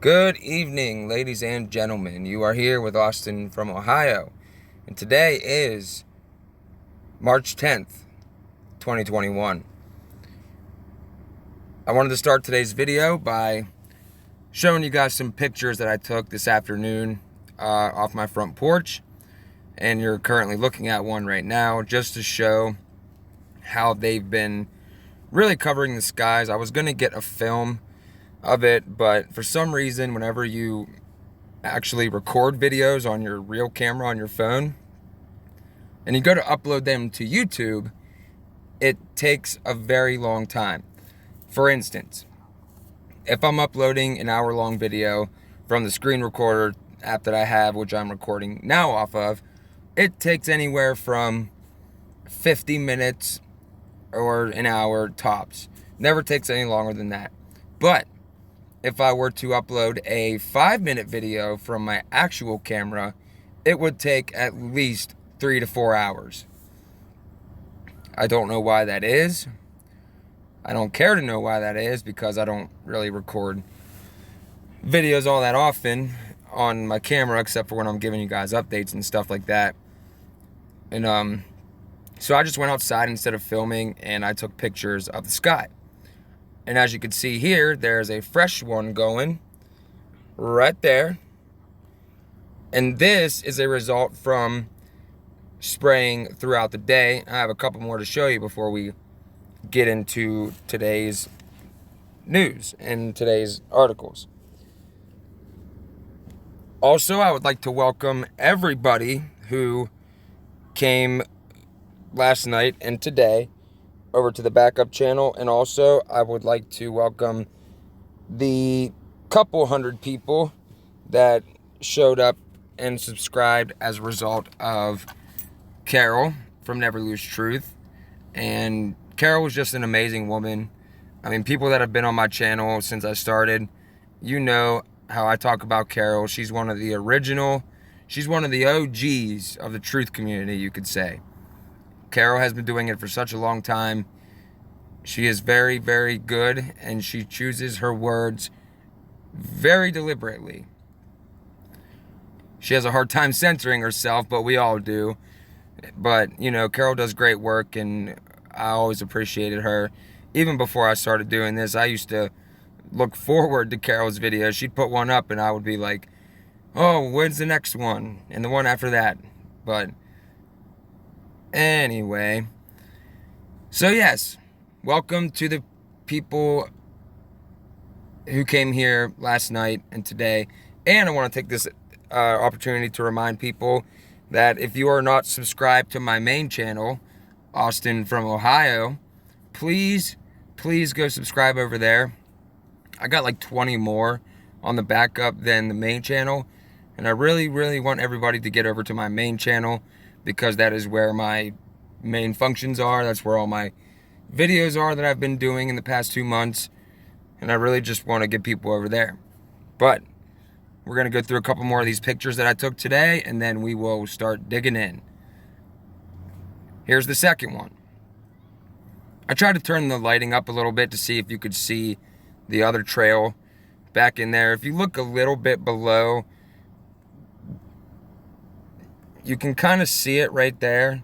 Good evening, ladies and gentlemen. You are here with Austin from Ohio, and today is March 10th, 2021. I wanted to start today's video by showing you guys some pictures that I took this afternoon off my front porch, and you're currently looking at one right now just to show how they've been really covering the skies. I was going to get a film of it, but for some reason, whenever you actually record videos on your real camera on your phone and you go to upload them to YouTube, it takes a very long time. For instance, if I'm uploading an hour-long video from the screen recorder app that I have, which I'm recording now off of, it takes anywhere from 50 minutes or an hour tops. Never takes any longer than that. But if I were to upload a 5-minute video from my actual camera, it would take at least 3 to 4 hours. I don't know why that is. I don't care to know why that is, because I don't really record videos all that often on my camera, except for when I'm giving you guys updates and stuff like that. And so I just went outside instead of filming, and I took pictures of the sky. And as you can see here, there's a fresh one going right there. And this is a result from spraying throughout the day. I have a couple more to show you before we get into today's news and today's articles. Also, I would like to welcome everybody who came last night and today over to the backup channel, and also I would like to welcome the couple hundred people that showed up and subscribed as a result of Carol from Never Lose Truth. And Carol was just an amazing woman. I mean, people that have been on my channel since I started, you know how I talk about Carol. She's one of the OGs of the truth community, you could say. Carol has been doing it for such a long time. She is very, very good, and she chooses her words very deliberately. She has a hard time censoring herself, but we all do. But, you know, Carol does great work, and I always appreciated her. Even before I started doing this, I used to look forward to Carol's videos. She'd put one up, and I would be like, oh, when's the next one? And the one after that. But anyway, so yes, welcome to the people who came here last night and today. And I want to take this opportunity to remind people that if you are not subscribed to my main channel, Austin from Ohio, please go subscribe over there. I got like 20 more on the backup than the main channel, and I really want everybody to get over to my main channel, because that is where my main functions are. That's where all my videos are that I've been doing in the past 2 months, and I really just want to get people over there. But we're going to go through a couple more of these pictures that I took today, and then we will start digging in. Here's the second one. I tried to turn the lighting up a little bit to see if you could see the other trail back in there. If you look a little bit below, you can kind of see it right there,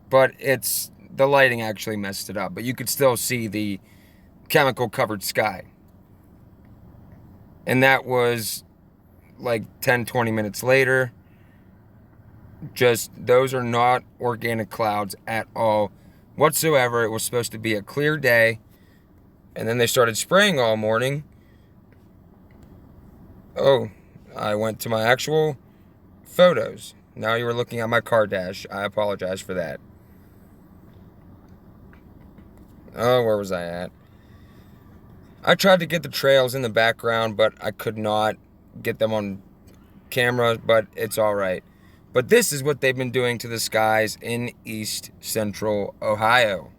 but the lighting actually messed it up. But you could still see the chemical covered sky. And that was like 10-20 minutes later. Just, those are not organic clouds at all whatsoever. It was supposed to be a clear day, and then they started spraying all morning. Oh, I went to my actual photos. Now you were looking at my car dash. I apologize for that. Oh, where was I at? I tried to get the trails in the background, but I could not get them on camera, but it's all right. But this is what they've been doing to the skies in East Central Ohio.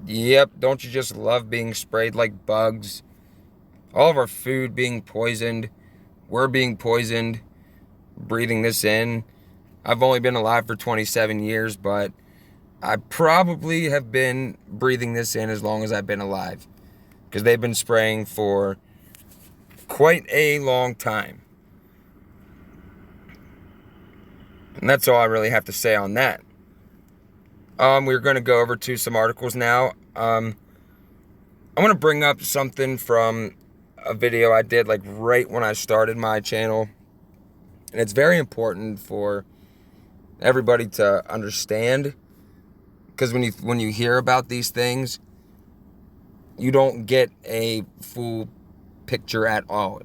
Yep, don't you just love being sprayed like bugs? All of our food being poisoned. We're being poisoned, breathing this in. I've only been alive for 27 years, but I probably have been breathing this in as long as I've been alive. because they've been spraying for quite a long time. And that's all I really have to say on that. We're going to go over to some articles now. I want to bring up something from a video I did like right when I started my channel. And it's very important for everybody to understand, because when you hear about these things, you don't get a full picture at all.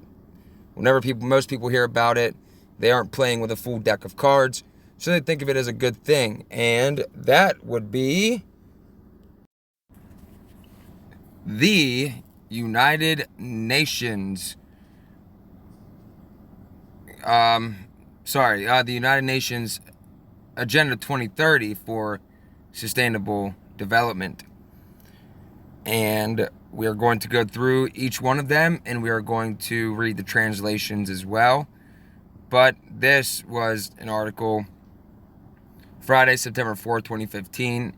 Whenever most people hear about it, they aren't playing with a full deck of cards, so they think of it as a good thing. And that would be the United Nations. The United Nations Agenda 2030 for Sustainable Development. And we are going to go through each one of them, and we are going to read the translations as well. But this was an article Friday, September 4th, 2015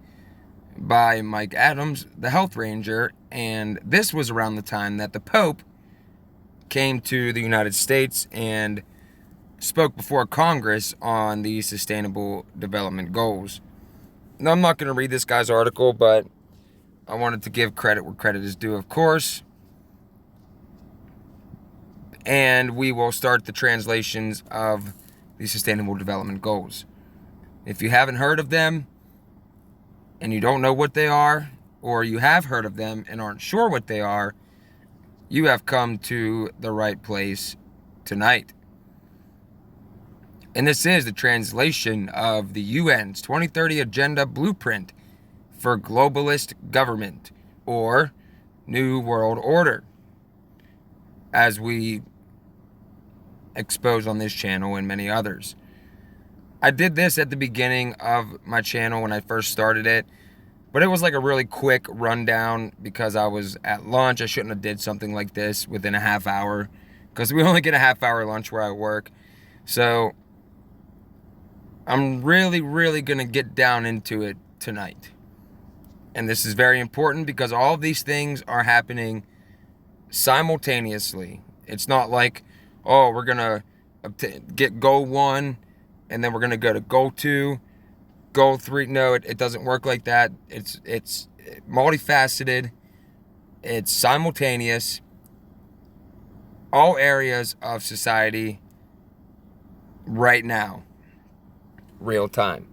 by Mike Adams, the health ranger. And this was around the time that the Pope came to the United States and spoke before Congress on the Sustainable Development Goals. Now, I'm not going to read this guy's article, but I wanted to give credit where credit is due, of course. And we will start the translations of the Sustainable Development Goals. If you haven't heard of them and you don't know what they are, or you have heard of them and aren't sure what they are, you have come to the right place tonight. And this is the translation of the UN's 2030 Agenda Blueprint for Globalist Government, or New World Order, as we expose on this channel and many others. I did this at the beginning of my channel when I first started it, but it was like a really quick rundown because I was at lunch. I shouldn't have did something like this within a half hour, because we only get a half-hour lunch where I work. So I'm really going to get down into it tonight. And this is very important because all of these things are happening simultaneously. It's not like, oh, we're going to get goal 1 and then we're going to go to goal 2, goal 3. No, it doesn't work like that. It's multifaceted. It's simultaneous. All areas of society right now. Real time.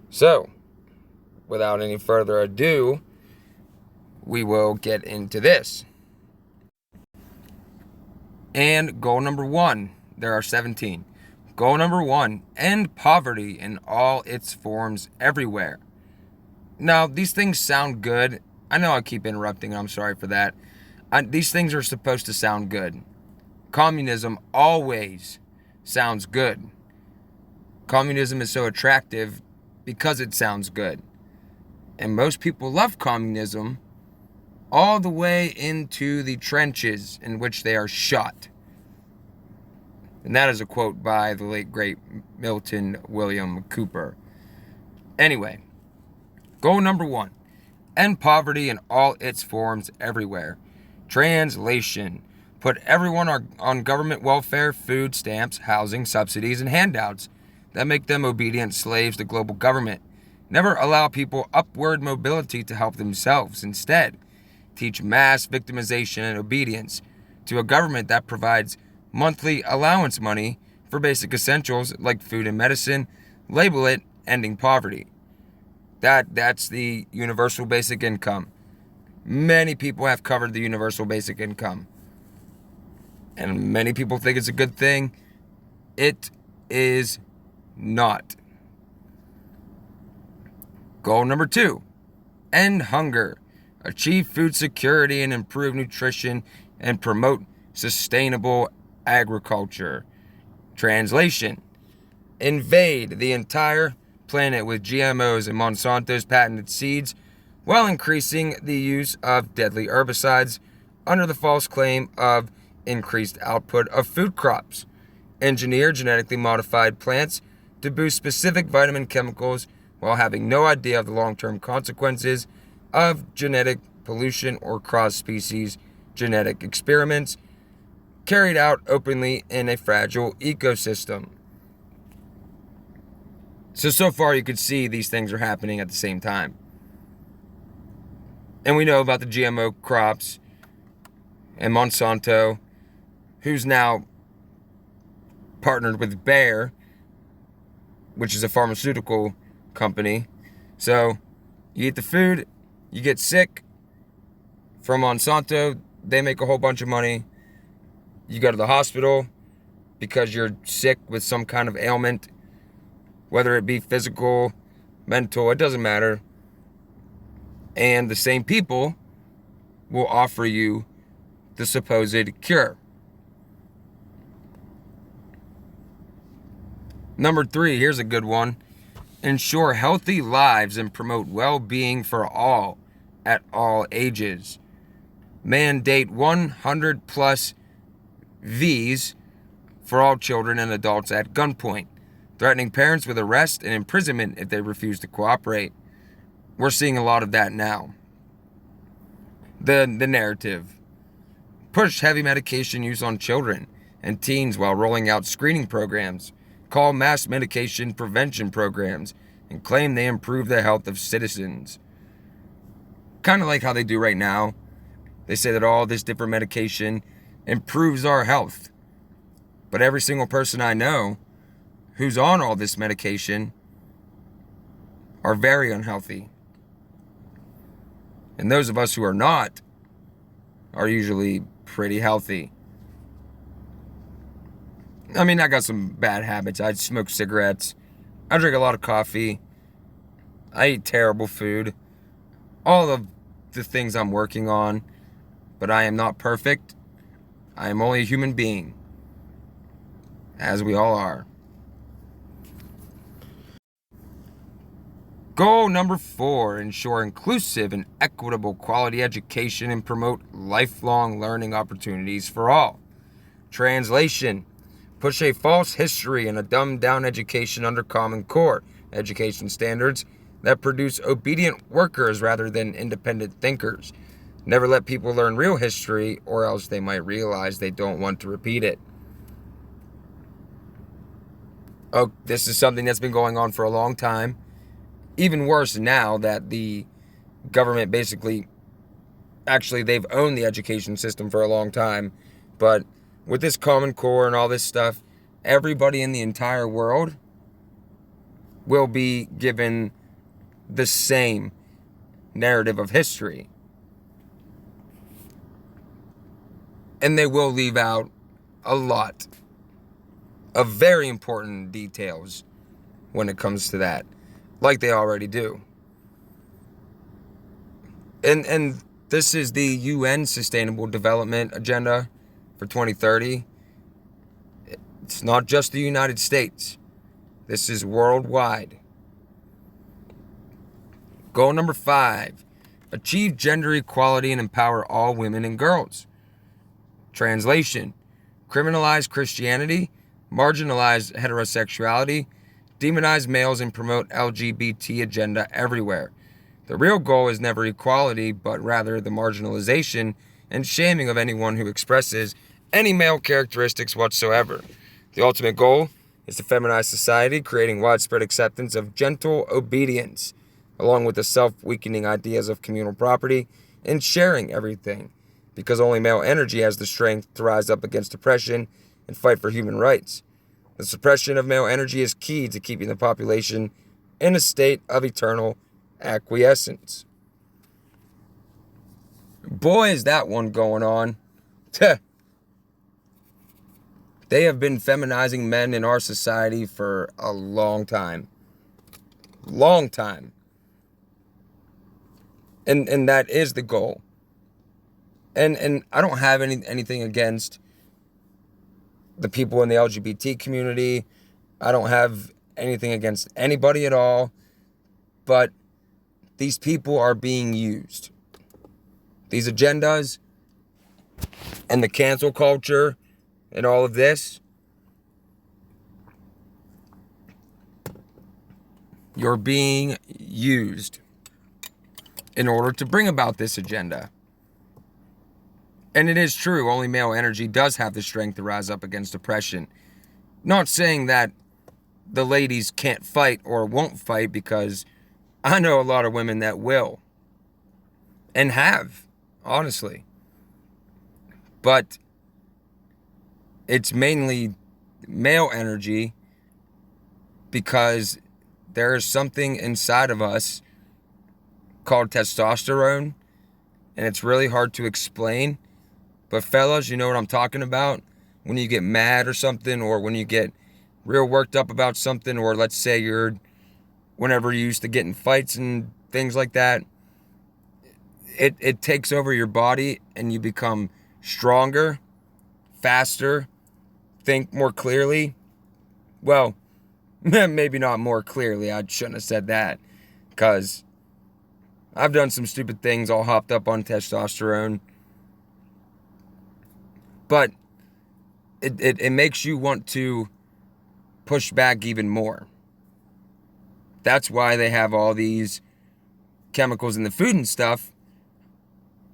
So, without any further ado, we will get into this. And goal number 1, there are 17. Goal number 1, end poverty in all its forms everywhere. Now, these things sound good. I know I keep interrupting, I'm sorry for that. These things are supposed to sound good. Communism always sounds good. Communism is so attractive because it sounds good. And most people love communism all the way into the trenches in which they are shot. And that is a quote by the late, great Milton William Cooper. Anyway, goal number 1, end poverty in all its forms everywhere. Translation: put everyone on government welfare, food stamps, housing, subsidies, and handouts that make them obedient slaves to global government. Never allow people upward mobility to help themselves. Instead, teach mass victimization and obedience to a government that provides monthly allowance money for basic essentials like food and medicine. Label it ending poverty. That's the universal basic income. Many people have covered the universal basic income, and many people think it's a good thing. It is not. Goal number 2, end hunger. Achieve food security and improve nutrition and promote sustainable agriculture. Translation: invade the entire planet with GMOs and Monsanto's patented seeds while increasing the use of deadly herbicides under the false claim of increased output of food crops. Engineer genetically modified plants to boost specific vitamin chemicals while having no idea of the long-term consequences of genetic pollution or cross-species genetic experiments carried out openly in a fragile ecosystem. So far you could see these things are happening at the same time. And we know about the GMO crops and Monsanto, who's now partnered with Bayer, which is a pharmaceutical company. So you eat the food, you get sick from Monsanto, they make a whole bunch of money. You go to the hospital because you're sick with some kind of ailment, whether it be physical, mental, it doesn't matter. And the same people will offer you the supposed cure. Number 3, here's a good one. Ensure healthy lives and promote well-being for all at all ages. Mandate 100 plus Vs for all children and adults at gunpoint, threatening parents with arrest and imprisonment if they refuse to cooperate. We're seeing a lot of that now. The narrative. Push heavy medication use on children and teens while rolling out screening programs. Call mass medication prevention programs and claim they improve the health of citizens. Kind of like how they do right now. They say that all this different medication improves our health. But every single person I know who's on all this medication are very unhealthy. And those of us who are not are usually pretty healthy. I mean, I got some bad habits. I smoke cigarettes. I drink a lot of coffee. I eat terrible food. All of the things I'm working on. But I am not perfect. I am only a human being. As we all are. Goal number 4, ensure inclusive and equitable quality education and promote lifelong learning opportunities for all. Translation, push a false history and a dumbed-down education under Common Core education standards that produce obedient workers rather than independent thinkers. Never let people learn real history or else they might realize they don't want to repeat it. Oh, this is something that's been going on for a long time. Even worse now that the government actually they've owned the education system for a long time. But with this Common Core and all this stuff, everybody in the entire world will be given the same narrative of history. And they will leave out a lot of very important details when it comes to that. Like they already do. And this is the UN Sustainable Development Agenda for 2030. It's not just the United States. This is worldwide. Goal number 5. Achieve gender equality and empower all women and girls. Translation. Criminalize Christianity, marginalize heterosexuality, demonize males, and promote LGBT agenda everywhere. The real goal is never equality, but rather the marginalization and shaming of anyone who expresses any male characteristics whatsoever. The ultimate goal is to feminize society, creating widespread acceptance of gentle obedience, along with the self-weakening ideas of communal property and sharing everything, because only male energy has the strength to rise up against oppression and fight for human rights. The suppression of male energy is key to keeping the population in a state of eternal acquiescence. Boy, is that one going on. They have been feminizing men in our society for a long time. Long time. And that is the goal. And I don't have anything against the people in the LGBT community. I don't have anything against anybody at all. But these people are being used. These agendas and the cancel culture and all of this, you're being used in order to bring about this agenda. And it is true, only male energy does have the strength to rise up against oppression. Not saying that the ladies can't fight or won't fight, because I know a lot of women that will and have, honestly. But it's mainly male energy because there is something inside of us called testosterone, and it's really hard to explain. But fellas, you know what I'm talking about? When you get mad or something, or when you get real worked up about something, or let's say whenever you used to get in fights and things like that, it takes over your body and you become stronger, faster, think more clearly. Well, maybe not more clearly. I shouldn't have said that, because I've done some stupid things all hopped up on testosterone. But it makes you want to push back even more. That's why they have all these chemicals in the food and stuff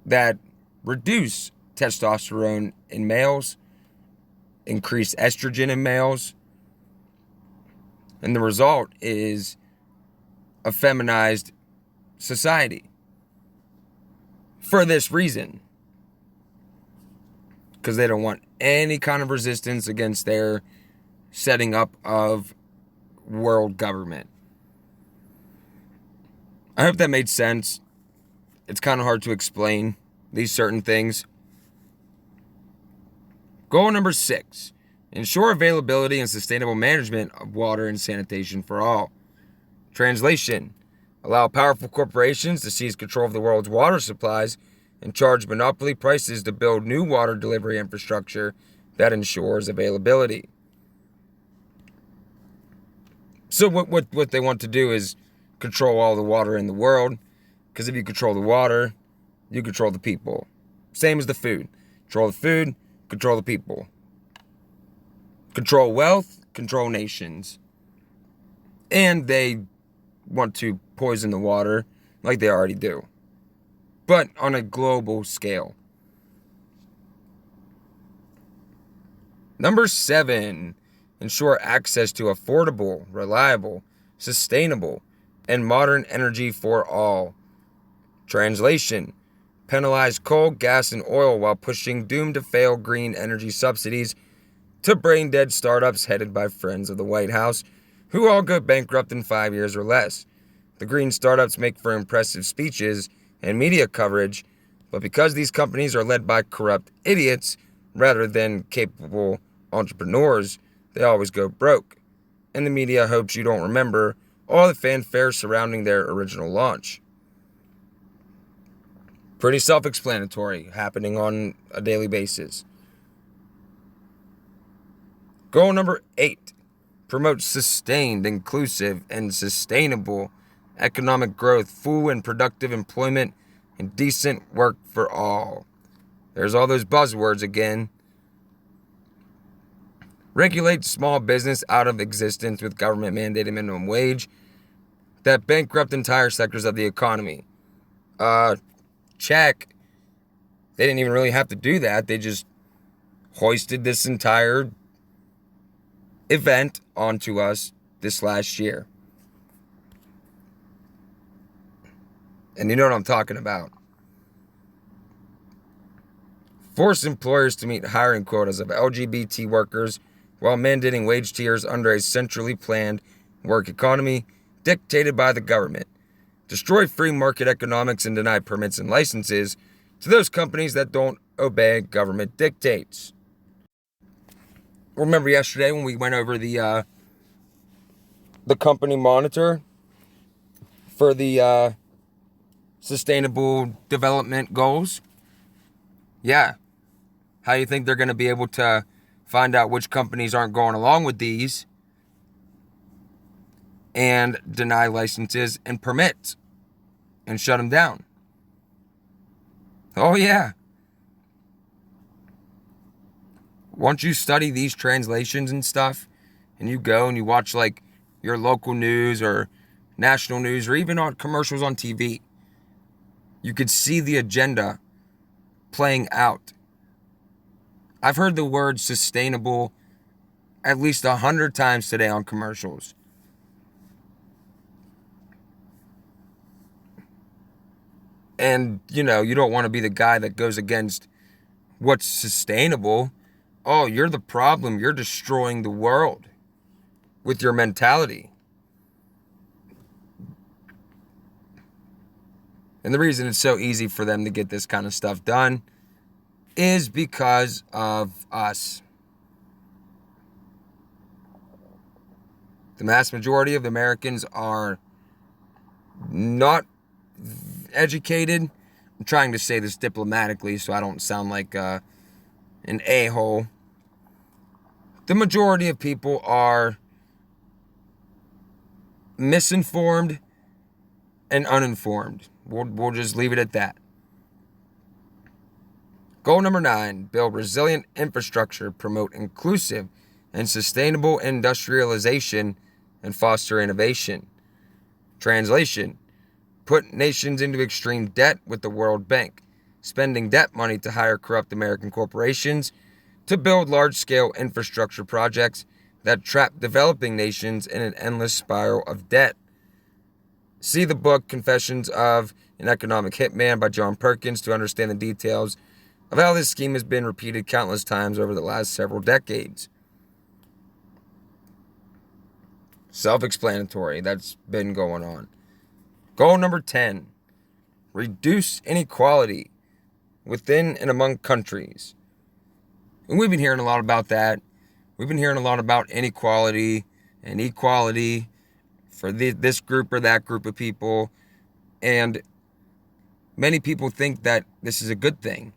that reduce testosterone in males, increase estrogen in males, and the result is a feminized society. For this reason, because they don't want any kind of resistance against their setting up of world government. I hope that made sense. It's kind of hard to explain these certain things. Goal number 6, ensure availability and sustainable management of water and sanitation for all. Translation, allow powerful corporations to seize control of the world's water supplies and charge monopoly prices to build new water delivery infrastructure that ensures availability. So what they want to do is control all the water in the world, because if you control the water, you control the people. Same as the food. Control the food, control the people. Control wealth, control nations. And they want to poison the water like they already do, but on a global scale. Number 7, ensure access to affordable, reliable, sustainable, and modern energy for all. Translation, penalize coal, gas, and oil while pushing doomed-to-fail green energy subsidies to brain-dead startups headed by friends of the White House, who all go bankrupt in 5 years or less. The green startups make for impressive speeches and media coverage, but because these companies are led by corrupt idiots rather than capable entrepreneurs, they always go broke, and the media hopes you don't remember all the fanfare surrounding their original launch. Pretty self-explanatory, happening on a daily basis. Goal number 8, promote sustained, inclusive, and sustainable economic growth, full and productive employment, and decent work for all. There's all those buzzwords again. Regulate small business out of existence with government-mandated minimum wage that bankrupt entire sectors of the economy. Check. They didn't even really have to do that. They just hoisted this entire event onto us this last year. And you know what I'm talking about. Force employers to meet hiring quotas of LGBT workers while mandating wage tiers under a centrally planned work economy dictated by the government. Destroy free market economics and deny permits and licenses to those companies that don't obey government dictates. Remember yesterday when we went over the company monitor for the sustainable development goals? Yeah. How do you think they're going to be able to find out which companies aren't going along with these and deny licenses and permits and shut them down? Oh, yeah. Once you study these translations and stuff, and you go and you watch like your local news or national news or even on commercials on TV, you could see the agenda playing out I've heard the word sustainable at least 100 times today on commercials. And, you don't want to be the guy that goes against what's sustainable. Oh, you're the problem. You're destroying the world with your mentality. And the reason it's so easy for them to get this kind of stuff done is because of us. The mass majority of Americans are not educated. I'm trying to say this diplomatically so I don't sound like an a-hole. The majority of people are misinformed and uninformed. We'll just leave it at that. Goal number 9, build resilient infrastructure, promote inclusive and sustainable industrialization, and foster innovation. Translation: put nations into extreme debt with the World Bank, spending debt money to hire corrupt American corporations to build large-scale infrastructure projects that trap developing nations in an endless spiral of debt. See the book Confessions of an Economic Hitman by John Perkins to understand the details of how this scheme has been repeated countless times over the last several decades. Self-explanatory. That's been going on. Goal number 10, reduce inequality within and among countries. And we've been hearing a lot about that. We've been hearing a lot about inequality and equality for this group or that group of people. And many people think that this is a good thing.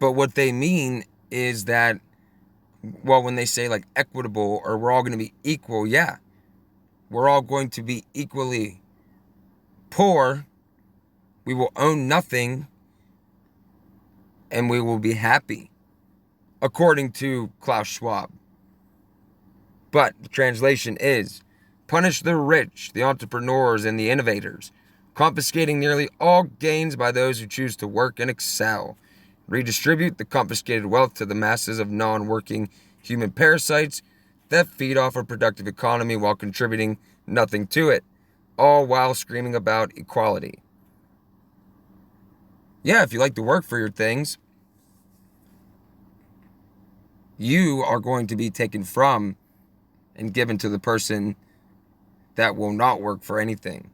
But what they mean is that, well, when they say like equitable or we're all going to be equal, yeah, we're all going to be equally poor. We will own nothing and we will be happy, according to Klaus Schwab. But the translation is, punish the rich, the entrepreneurs, and the innovators, confiscating nearly all gains by those who choose to work and excel. Redistribute the confiscated wealth to the masses of non-working human parasites that feed off a productive economy while contributing nothing to it, all while screaming about equality. Yeah, if you like to work for your things, you are going to be taken from and given to the person that will not work for anything.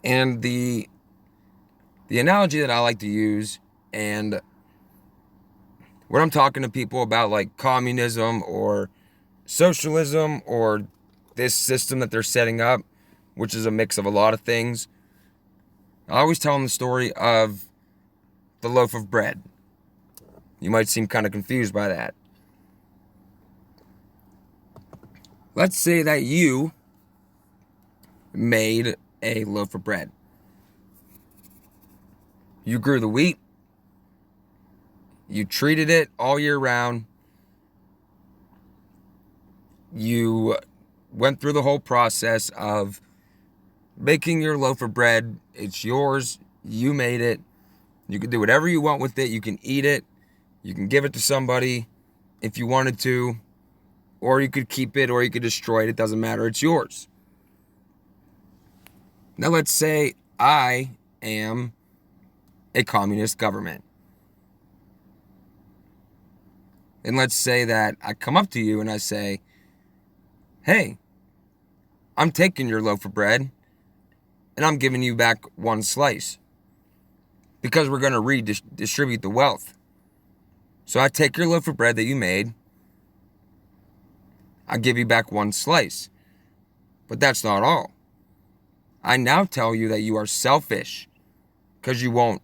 And the analogy that I like to use, and when I'm talking to people about like communism or socialism or this system that they're setting up, which is a mix of a lot of things, I always tell them the story of the loaf of bread. You might seem kind of confused by that. Let's say that you made a loaf of bread. You grew the wheat. You treated it all year round. You went through the whole process of making your loaf of bread. It's yours. You made it. You can do whatever you want with it. You can eat it. You can give it to somebody if you wanted to. Or you could keep it or you could destroy it. It doesn't matter. It's yours. Now let's say I am a communist government. And let's say that I come up to you and I say, hey, I'm taking your loaf of bread and I'm giving you back one slice because we're going to redistribute the wealth. So I take your loaf of bread that you made, I give you back one slice. But that's not all. I now tell you that you are selfish because you won't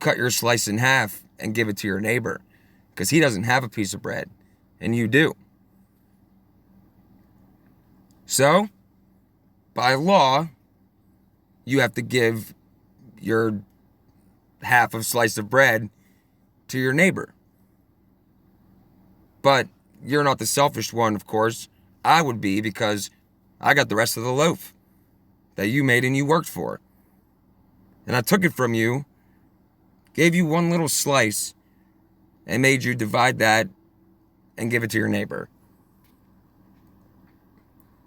cut your slice in half and give it to your neighbor because he doesn't have a piece of bread and you do. So, by law, you have to give your half of slice of bread to your neighbor. But you're not the selfish one, of course. I would be because I got the rest of the loaf. that you made and you worked for. And I took it from you, gave you one little slice, and made you divide that and give it to your neighbor.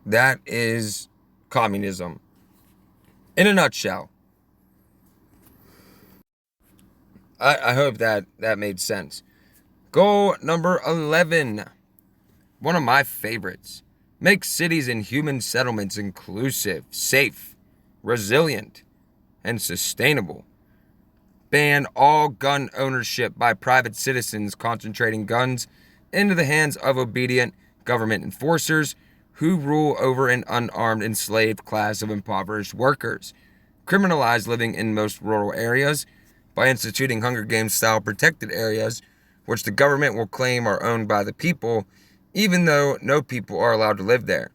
That is communism in a nutshell. I hope that made sense. Goal number 11. One of my favorites. Make cities and human settlements inclusive, safe, resilient, and sustainable. Ban all gun ownership by private citizens, concentrating guns into the hands of obedient government enforcers who rule over an unarmed, enslaved class of impoverished workers. Criminalize living in most rural areas by instituting Hunger Games-style protected areas, which the government will claim are owned by the people, even though no people are allowed to live there.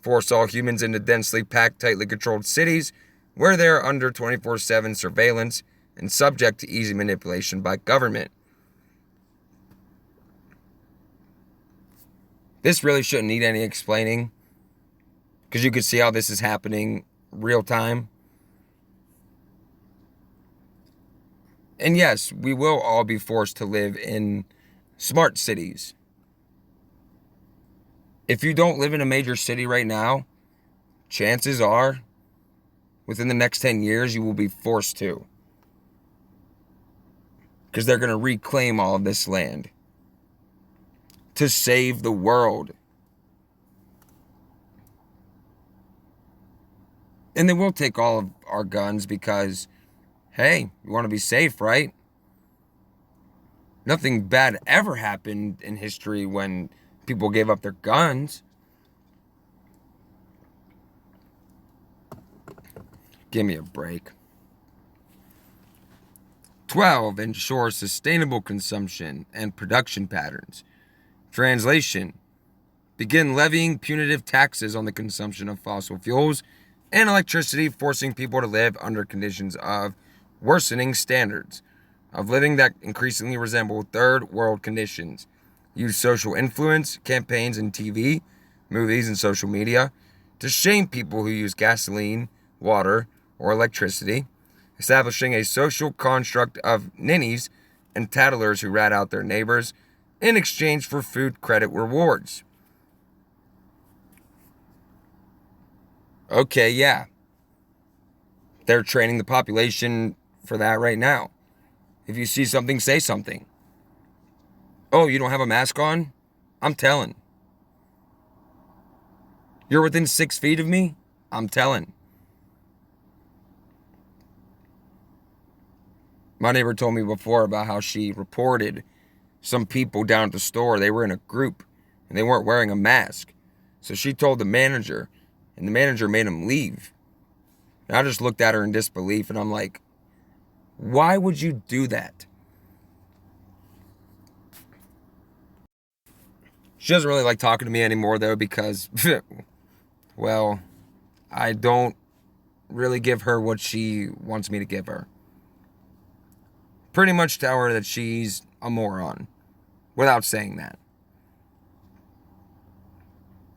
Force all humans into densely packed, tightly controlled cities where they are under 24/7 surveillance and subject to easy manipulation by government. This really shouldn't need any explaining, because you can see how this is happening real time. And yes, we will all be forced to live in smart cities. If you don't live in a major city right now, chances are, within the next 10 years, you will be forced to. Because they're going to reclaim all of this land to save the world. And they will take all of our guns because, hey, you want to be safe, right? Nothing bad ever happened in history when people gave up their guns. Give me a break. 12. Ensure sustainable consumption and production patterns. Translation: begin levying punitive taxes on the consumption of fossil fuels and electricity, forcing people to live under conditions of worsening standards of living that increasingly resemble third world conditions. Use social influence campaigns in TV, movies, and social media to shame people who use gasoline, water, or electricity, establishing a social construct of ninnies and tattlers who rat out their neighbors in exchange for food credit rewards. Okay, yeah. They're training the population for that right now. If you see something, say something. Oh, you don't have a mask on? I'm telling. You're within 6 feet of me? I'm telling. My neighbor told me before about how she reported some people down at the store. They were in a group and they weren't wearing a mask. So she told the manager, and the manager made him leave. And I just looked at her in disbelief, and I'm like, why would you do that? She doesn't really like talking to me anymore, though, because, well, I don't really give her what she wants me to give her. Pretty much tell her that she's a moron, without saying that.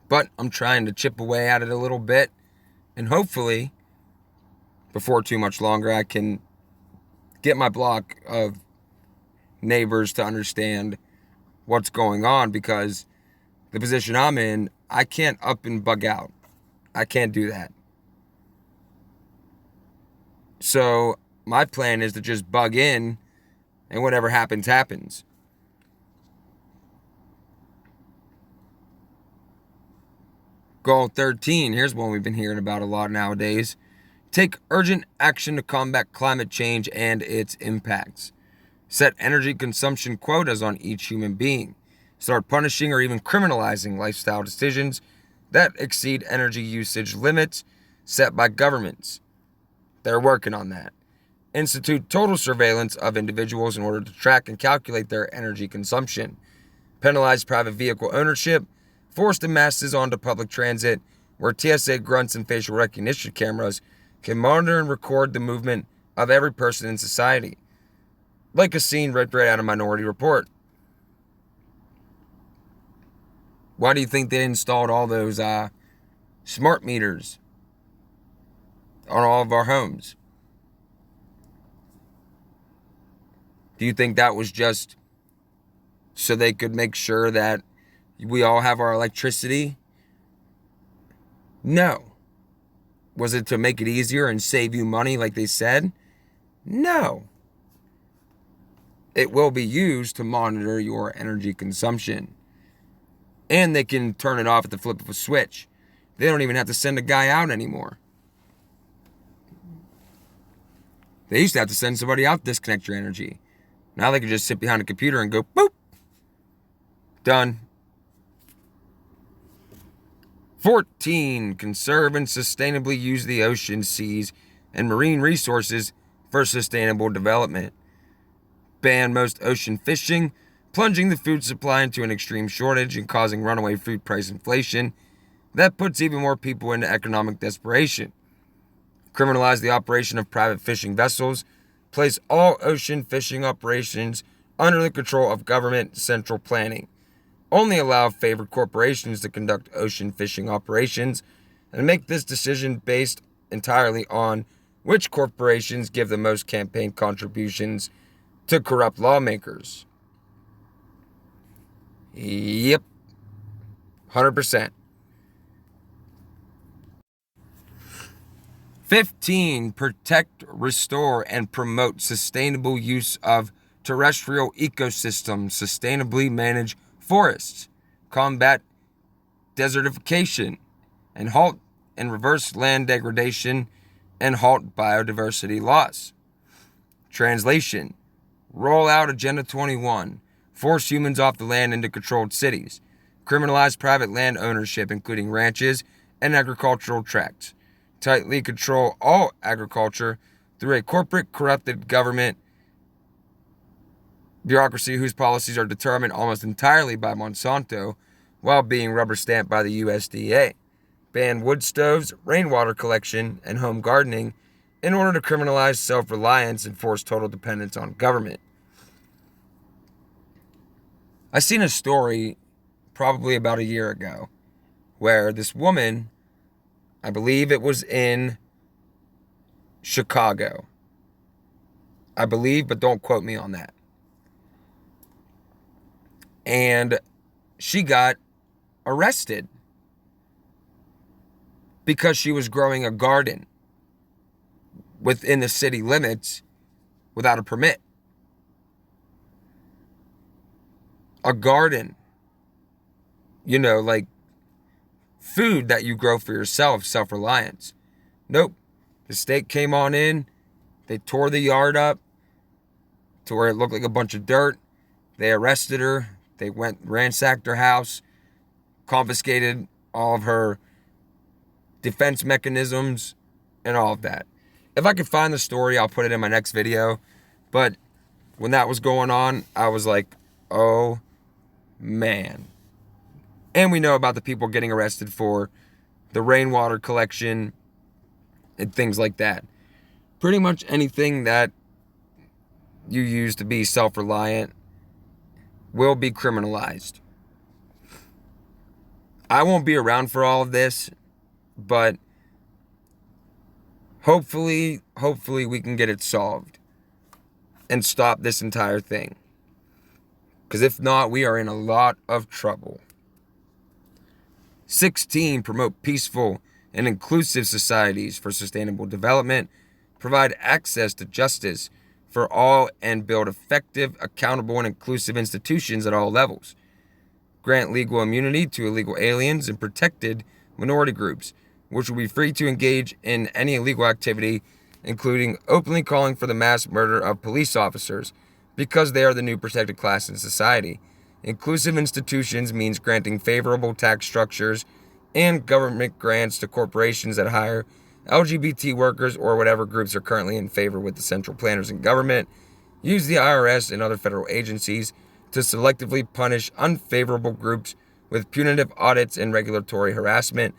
But I'm trying to chip away at it a little bit, and hopefully, before too much longer, I can get my block of neighbors to understand what's going on, because the position I'm in, I can't up and bug out. I can't do that. So my plan is to just bug in, and whatever happens, happens. Goal 13, here's one we've been hearing about a lot nowadays. Take urgent action to combat climate change and its impacts. Set energy consumption quotas on each human being. Start punishing or even criminalizing lifestyle decisions that exceed energy usage limits set by governments. They're working on that. Institute total surveillance of individuals in order to track and calculate their energy consumption. Penalize private vehicle ownership. Force the masses onto public transit, where TSA grunts and facial recognition cameras can monitor and record the movement of every person in society. Like a scene ripped right out of Minority Report. Why do you think they installed all those smart meters? on all of our homes. Do you think that was just so they could make sure that we all have our electricity? No. Was it to make it easier and save you money like they said? No. It will be used to monitor your energy consumption. And they can turn it off at the flip of a switch. They don't even have to send a guy out anymore. They used to have to send somebody out to disconnect your energy. Now they can just sit behind a computer and go, boop. Done. 14. Conserve and sustainably use the ocean, seas, and marine resources for sustainable development. Ban most ocean fishing, plunging the food supply into an extreme shortage and causing runaway food price inflation that puts even more people into economic desperation. Criminalize the operation of private fishing vessels. Place all ocean fishing operations under the control of government central planning. Only allow favored corporations to conduct ocean fishing operations, and make this decision based entirely on which corporations give the most campaign contributions to corrupt lawmakers. Yep. 100%. 15. Protect, restore, and promote sustainable use of terrestrial ecosystems. Sustainably manage forests. Combat desertification. And halt and reverse land degradation. And halt biodiversity loss. Translation. Roll out Agenda 21. Force humans off the land into controlled cities. Criminalize private land ownership, including ranches and agricultural tracts. Tightly control all agriculture through a corporate, corrupted government bureaucracy whose policies are determined almost entirely by Monsanto while being rubber stamped by the USDA. Ban wood stoves, rainwater collection, and home gardening in order to criminalize self-reliance and force total dependence on government. I seen a story probably about a year ago where this woman, I believe it was in Chicago. I believe, but don't quote me on that. And she got arrested because she was growing a garden within the city limits without a permit. A garden, like food that you grow for yourself, self-reliance. Nope. The state came on in. They tore the yard up to where it looked like a bunch of dirt. They arrested her. They ransacked her house, confiscated all of her defense mechanisms and all of that. If I could find the story, I'll put it in my next video. But when that was going on, I was like, oh, man. And we know about the people getting arrested for the rainwater collection and things like that. Pretty much anything that you use to be self-reliant will be criminalized. I won't be around for all of this, but hopefully we can get it solved and stop this entire thing. Because if not, we are in a lot of trouble. 16. Promote peaceful and inclusive societies for sustainable development. Provide access to justice for all and build effective, accountable, and inclusive institutions at all levels. Grant legal immunity to illegal aliens and protected minority groups, which will be free to engage in any illegal activity, including openly calling for the mass murder of police officers, because they are the new protected class in society. Inclusive institutions means granting favorable tax structures and government grants to corporations that hire LGBT workers or whatever groups are currently in favor with the central planners in government. Use the IRS and other federal agencies to selectively punish unfavorable groups with punitive audits and regulatory harassment,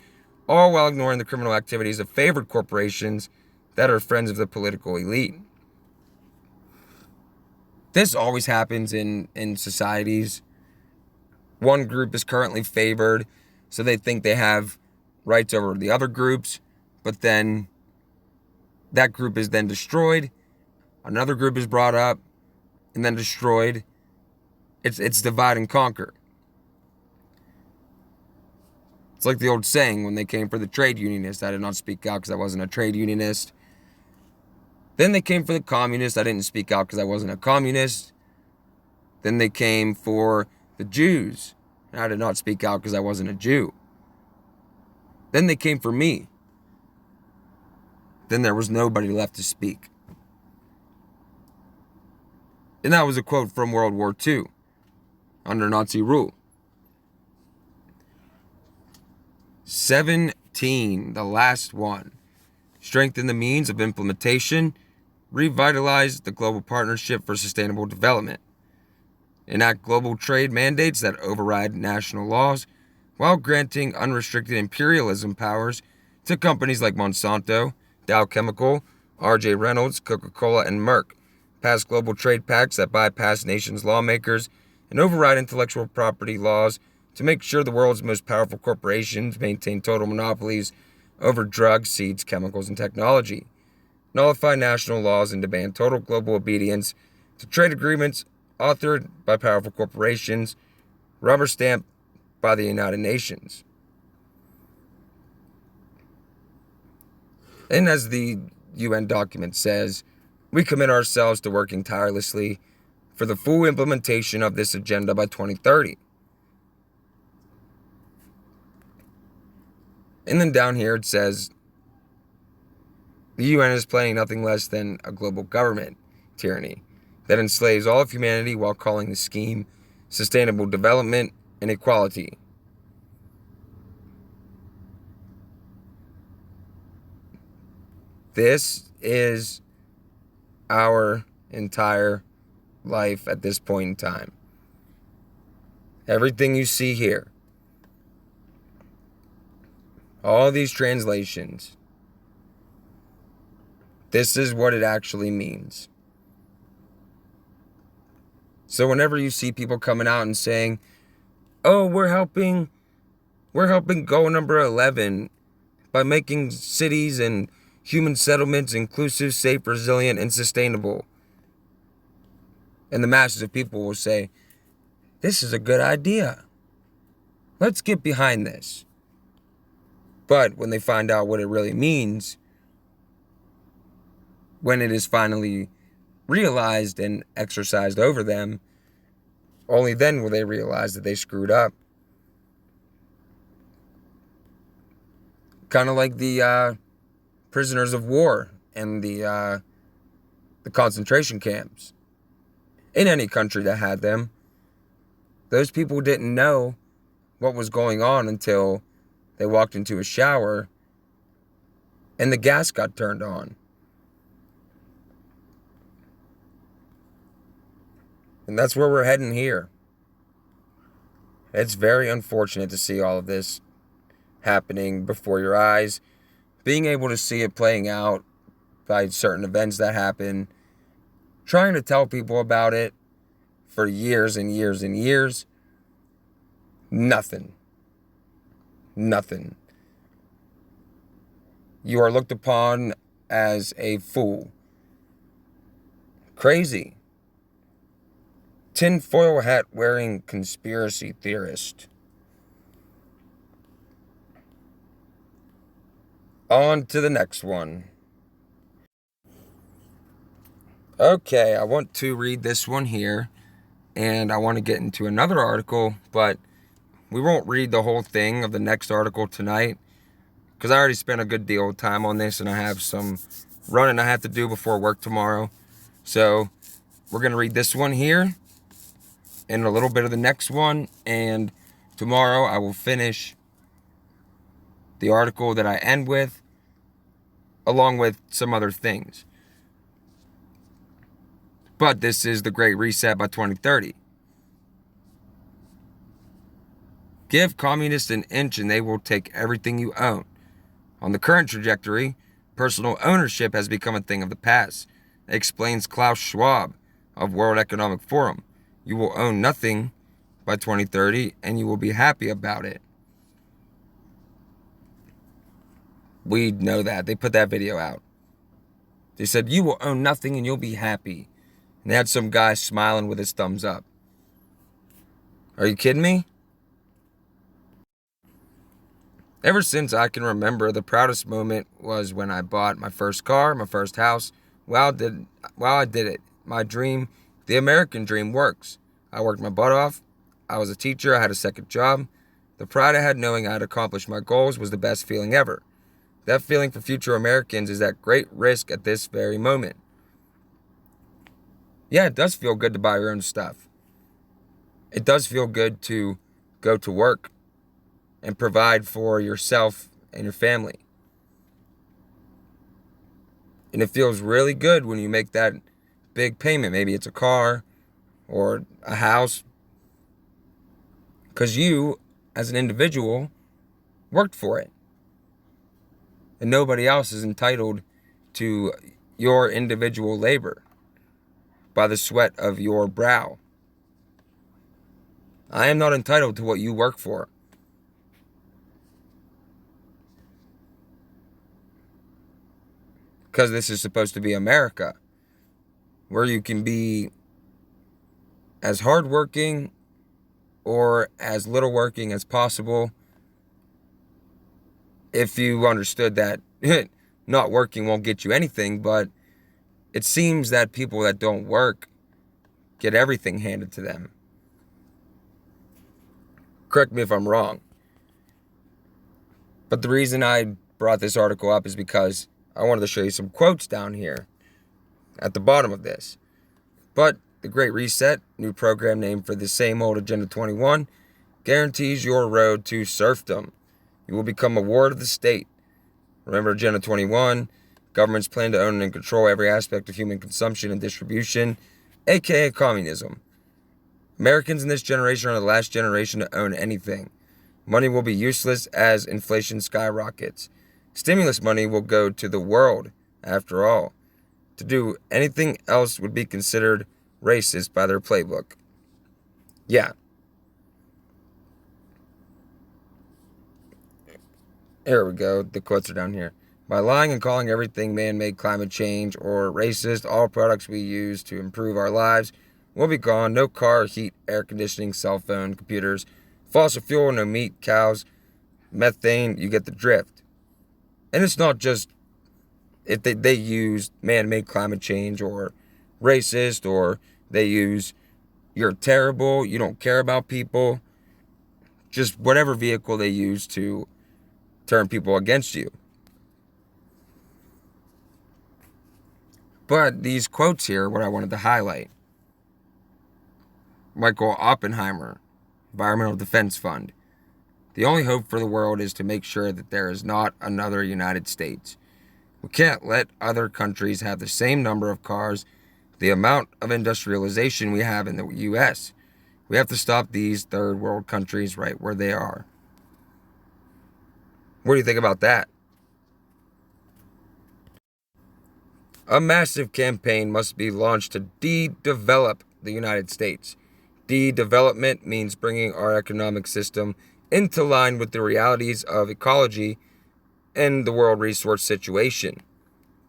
all while ignoring the criminal activities of favored corporations that are friends of the political elite. This always happens in societies. One group is currently favored, so they think they have rights over the other groups, but then That group is then destroyed. Another group is brought up and then destroyed. It's divide and conquer. It's like the old saying, when they came for the trade unionists, I did not speak out because I wasn't a trade unionist. Then they came for the communists. I didn't speak out because I wasn't a communist. Then they came for the Jews, and I did not speak out because I wasn't a Jew. Then they came for me. Then there was nobody left to speak. And that was a quote from World War II, under Nazi rule. 17, the last one. Strengthen the means of implementation. Revitalize the global partnership for sustainable development. Enact global trade mandates that override national laws while granting unrestricted imperialism powers to companies like Monsanto, Dow Chemical, R.J. Reynolds, Coca-Cola, and Merck. Pass global trade pacts that bypass nations' lawmakers and override intellectual property laws to make sure the world's most powerful corporations maintain total monopolies over drugs, seeds, chemicals, and technology. Nullify national laws and demand total global obedience to trade agreements authored by powerful corporations, rubber stamped by the United Nations. And as the UN document says, we commit ourselves to working tirelessly for the full implementation of this agenda by 2030. And then down here it says, the UN is planning nothing less than a global government tyranny that enslaves all of humanity while calling the scheme sustainable development and equality. This is our entire life at this point in time. Everything you see here, all these translations, this is what it actually means. So whenever you see people coming out and saying, oh, we're helping goal number 11 by making cities and human settlements inclusive, safe, resilient, and sustainable. And the masses of people will say, this is a good idea. Let's get behind this. But when they find out what it really means, when it is finally realized and exercised over them, only then will they realize that they screwed up. Kind of like the prisoners of war and the concentration camps. In any country that had them, those people didn't know what was going on until they walked into a shower and the gas got turned on. And that's where we're heading here. It's very unfortunate to see all of this happening before your eyes. Being able to see it playing out by certain events that happen. Trying to tell people about it for years and years and years. Nothing. Nothing. You are looked upon as a fool. Crazy. Tinfoil hat wearing conspiracy theorist. On to the next one. Okay, I want to read this one here, and I want to get into another article, but we won't read the whole thing of the next article tonight, because I already spent a good deal of time on this, and I have some running I have to do before work tomorrow. So we're going to read this one here, and a little bit of the next one, and tomorrow I will finish the article that I end with, along with some other things. But this is the Great Reset by 2030. Give communists an inch and they will take everything you own. On the current trajectory, personal ownership has become a thing of the past, explains Klaus Schwab of World Economic Forum. You will own nothing by 2030 and you will be happy about it. We know that. They put that video out. They said, you will own nothing and you'll be happy. And they had some guy smiling with his thumbs up. Are you kidding me? Ever since I can remember, the proudest moment was when I bought my first car, my first house. Wow, I did it. My dream, the American dream, works. I worked my butt off. I was a teacher. I had a second job. The pride I had knowing I had accomplished my goals was the best feeling ever. That feeling for future Americans is at great risk at this very moment. Yeah, it does feel good to buy your own stuff. It does feel good to go to work and provide for yourself and your family. And it feels really good when you make that big payment. Maybe it's a car or a house. Because you, as an individual, worked for it. And nobody else is entitled to your individual labor by the sweat of your brow. I am not entitled to what you work for. Because this is supposed to be America, where you can be as hardworking or as little working as possible if you understood that not working won't get you anything. But it seems that people that don't work get everything handed to them. Correct me if I'm wrong. But the reason I brought this article up is because I wanted to show you some quotes down here at the bottom of this. But the Great Reset, new program named for the same old Agenda 21, guarantees your road to serfdom. You will become a ward of the state. Remember Agenda 21, governments plan to own and control every aspect of human consumption and distribution, aka communism. Americans in this generation are the last generation to own anything. Money will be useless as inflation skyrockets. Stimulus money will go to the world, after all. To do anything else would be considered racist by their playbook. Yeah. Here we go. The quotes are down here. By lying and calling everything man-made climate change or racist, all products we use to improve our lives will be gone. No car, heat, air conditioning, cell phone, computers, fossil fuel, no meat, cows, methane. You get the drift. And it's not just if they use man-made climate change or racist, or they use you're terrible, you don't care about people. Just whatever vehicle they use to turn people against you. But these quotes here, what I wanted to highlight. Michael Oppenheimer, Environmental Defense Fund. The only hope for the world is to make sure that there is not another United States. We can't let other countries have the same number of cars, the amount of industrialization we have in the U.S. We have to stop these third world countries right where they are. What do you think about that? A massive campaign must be launched to de-develop the United States. De-development means bringing our economic system into line with the realities of ecology and the world resource situation.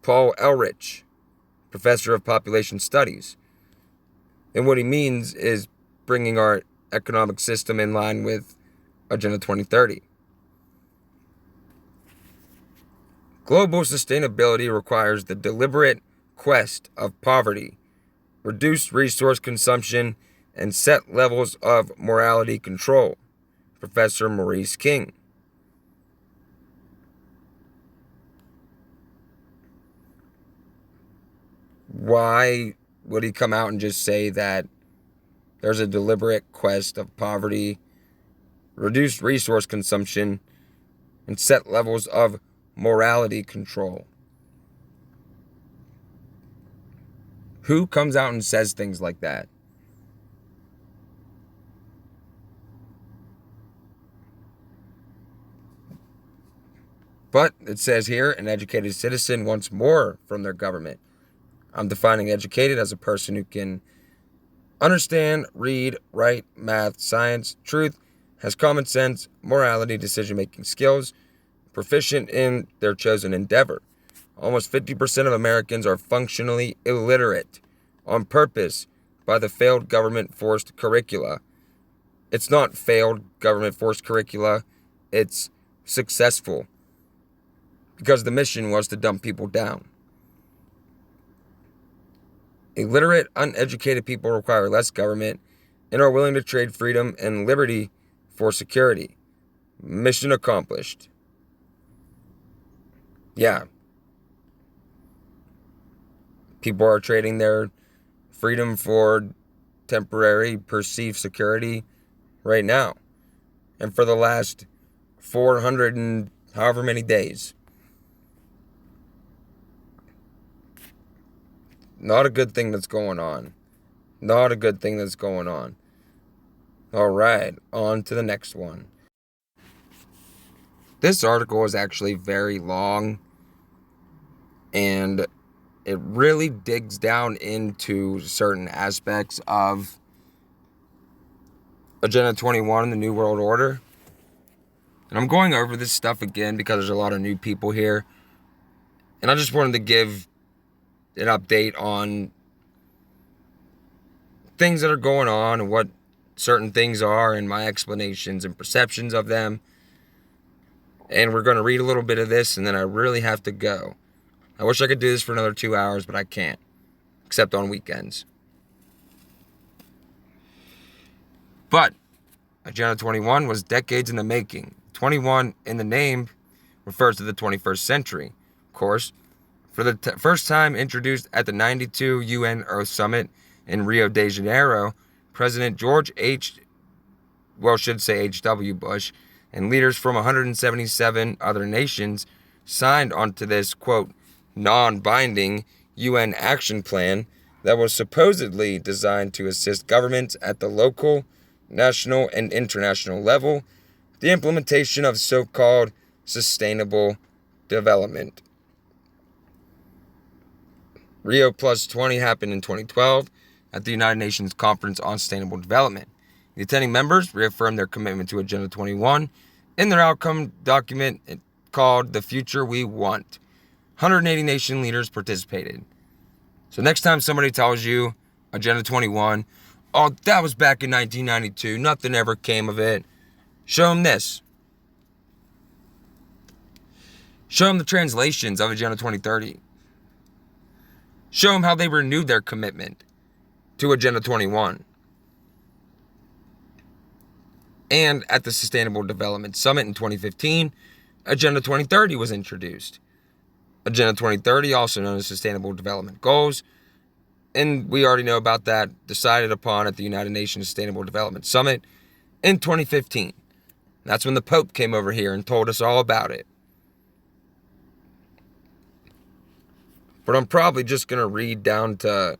Paul Ehrlich, professor of population studies. And what he means is bringing our economic system in line with Agenda 2030. Global sustainability requires the deliberate quest of poverty, reduced resource consumption, and set levels of morality control. Professor Maurice King. Why would he come out and just say that there's a deliberate quest of poverty, reduced resource consumption, and set levels of morality control? Who comes out and says things like that? But it says here, an educated citizen wants more from their government. I'm defining educated as a person who can understand, read, write, math, science, truth, has common sense, morality, decision-making skills, proficient in their chosen endeavor. almost 50% of Americans are functionally illiterate on purpose by the failed government-forced curricula. It's not failed government-forced curricula. It's successful. Because the mission was to dump people down. Illiterate, uneducated people require less government and are willing to trade freedom and liberty for security. Mission accomplished. Yeah. People are trading their freedom for temporary perceived security right now. And for the last 400 and however many days. Not a good thing that's going on. Not a good thing that's going on. All right, on to the next one. This article is actually very long, and it really digs down into certain aspects of Agenda 21 and the New World Order. And I'm going over this stuff again because there's a lot of new people here. And I just wanted to give an update on things that are going on and what certain things are and my explanations and perceptions of them. And we're going to read a little bit of this and then I really have to go. I wish I could do this for another 2 hours, but I can't, except on weekends. But Agenda 21 was decades in the making. 21 in the name refers to the 21st century, of course. For the first time introduced at the 92 UN Earth Summit in Rio de Janeiro, President George H.W. Bush and leaders from 177 other nations signed onto this, quote, non-binding UN action plan that was supposedly designed to assist governments at the local, national, and international level, the implementation of so-called sustainable development. Rio Plus 20 happened in 2012 at the United Nations Conference on Sustainable Development. The attending members reaffirmed their commitment to Agenda 21 in their outcome document called The Future We Want. 180 nation leaders participated. So next time somebody tells you Agenda 21, oh, that was back in 1992, nothing ever came of it, show them this. Show them the translations of Agenda 2030. Show them how they renewed their commitment to Agenda 21. And at the Sustainable Development Summit in 2015, Agenda 2030 was introduced. Agenda 2030, also known as Sustainable Development Goals, and we already know about that, decided upon at the United Nations Sustainable Development Summit in 2015. That's when the Pope came over here and told us all about it. But I'm probably just going to read down to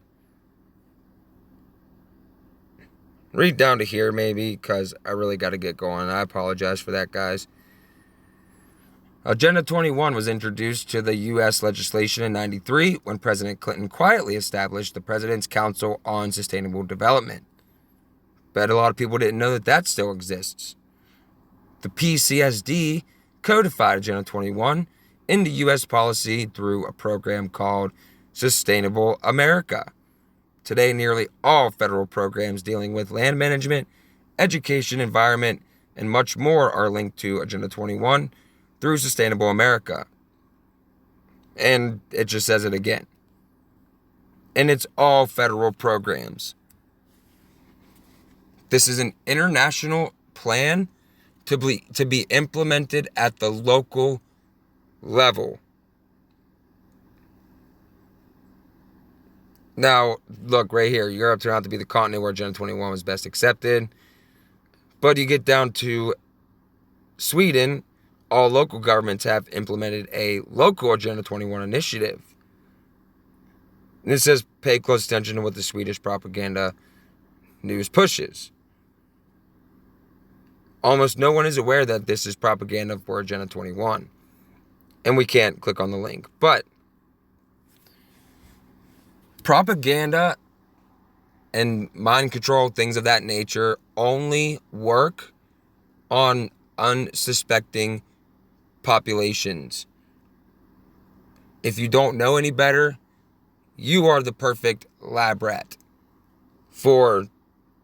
here maybe, because I really got to get going. I apologize for that, guys. Agenda 21 was introduced to the U.S. legislation in 1993 when President Clinton quietly established the President's Council on Sustainable Development. Bet a lot of people didn't know that still exists. The PCSD codified Agenda 21 into U.S. policy through a program called Sustainable America. Today, nearly all federal programs dealing with land management, education, environment, and much more are linked to Agenda 21 through Sustainable America. And it just says it again. And it's all federal programs. This is an international plan to be implemented at the local level. Now, look right here. Europe turned out to be the continent where Agenda 21 was best accepted. But you get down to Sweden, all local governments have implemented a local Agenda 21 initiative. And it says pay close attention to what the Swedish propaganda news pushes. Almost no one is aware that this is propaganda for Agenda 21. And we can't click on the link. But propaganda and mind control, things of that nature, only work on unsuspecting populations. If you don't know any better, you are the perfect lab rat for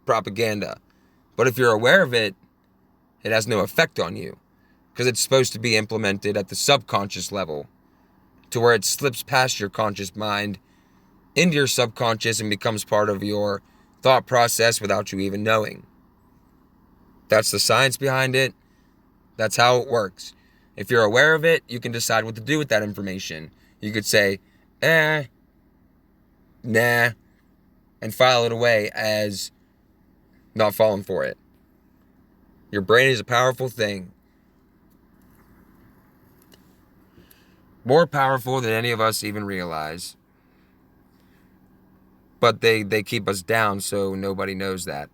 propaganda. But if you're aware of it, it has no effect on you because it's supposed to be implemented at the subconscious level to where it slips past your conscious mind into your subconscious and becomes part of your thought process without you even knowing. That's the science behind it. That's how it works. If you're aware of it, you can decide what to do with that information. You could say, nah, and file it away as not falling for it. Your brain is a powerful thing. More powerful than any of us even realize. But they keep us down so nobody knows that.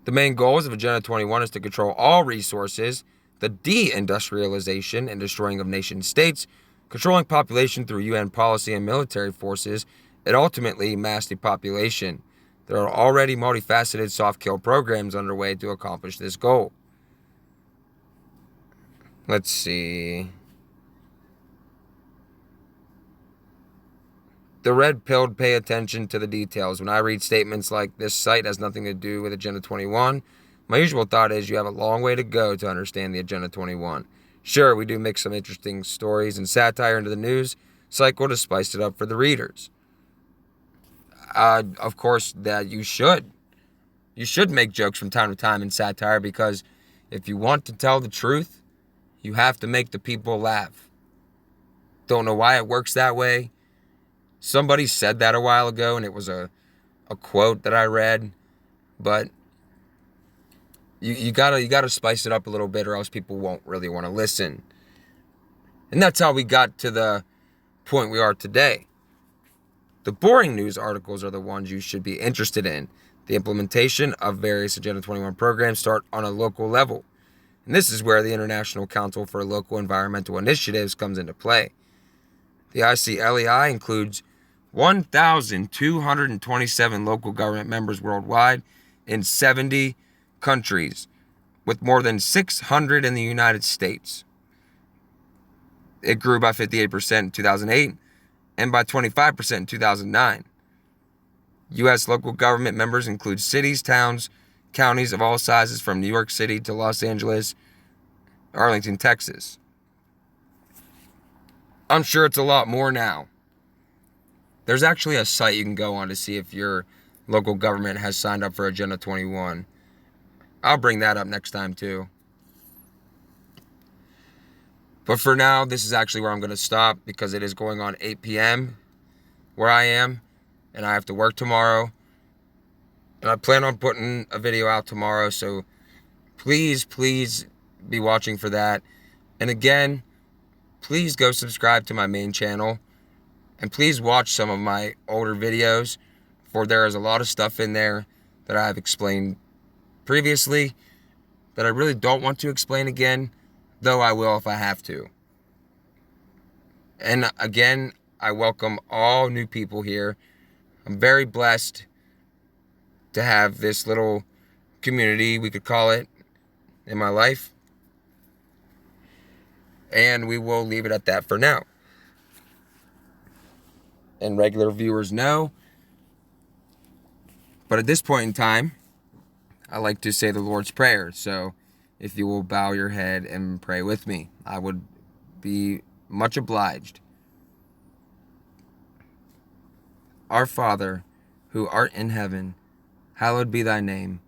The main goals of Agenda 21 is to control all resources, the deindustrialization and destroying of nation states, controlling population through UN policy and military forces, and ultimately mass depopulation. There are already multifaceted soft kill programs underway to accomplish this goal. Let's see. The red-pilled pay attention to the details. When I read statements like this site has nothing to do with Agenda 21, my usual thought is you have a long way to go to understand the Agenda 21. Sure, we do mix some interesting stories and satire into the news cycle to spice it up for the readers. Of course, that you should. You should make jokes from time to time in satire because if you want to tell the truth, you have to make the people laugh. Don't know why it works that way. Somebody said that a while ago, and it was a quote that I read. But you gotta spice it up a little bit, or else people won't really want to listen. And that's how we got to the point we are today. The boring news articles are the ones you should be interested in. The implementation of various Agenda 21 programs start on a local level. And this is where the International Council for Local Environmental Initiatives comes into play. The ICLEI includes 1,227 local government members worldwide in 70 countries, with more than 600 in the United States. It grew by 58% in 2008 and by 25% in 2009. U.S. local government members include cities, towns, counties of all sizes from New York City to Los Angeles, Arlington, Texas. I'm sure it's a lot more now. There's actually a site you can go on to see if your local government has signed up for Agenda 21. I'll bring that up next time too. But for now, this is actually where I'm going to stop because it is going on 8 p.m. where I am, and I have to work tomorrow. And I plan on putting a video out tomorrow, so please be watching for that. And again, please go subscribe to my main channel. And please watch some of my older videos, for there is a lot of stuff in there that I've explained previously that I really don't want to explain again, though I will if I have to. And again, I welcome all new people here. I'm very blessed to have this little community, we could call it, in my life. And we will leave it at that for now. And regular viewers know. But at this point in time, I like to say the Lord's Prayer. So if you will bow your head and pray with me, I would be much obliged. Our Father, who art in heaven, hallowed be thy name.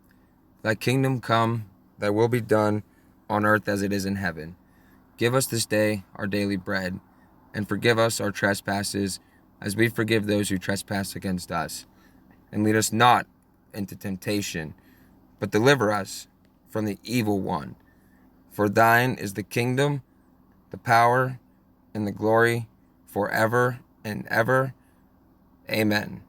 Thy kingdom come, thy will be done on earth as it is in heaven. Give us this day our daily bread, and forgive us our trespasses, as we forgive those who trespass against us. And lead us not into temptation, but deliver us from the evil one. For thine is the kingdom, the power, and the glory, forever and ever. Amen.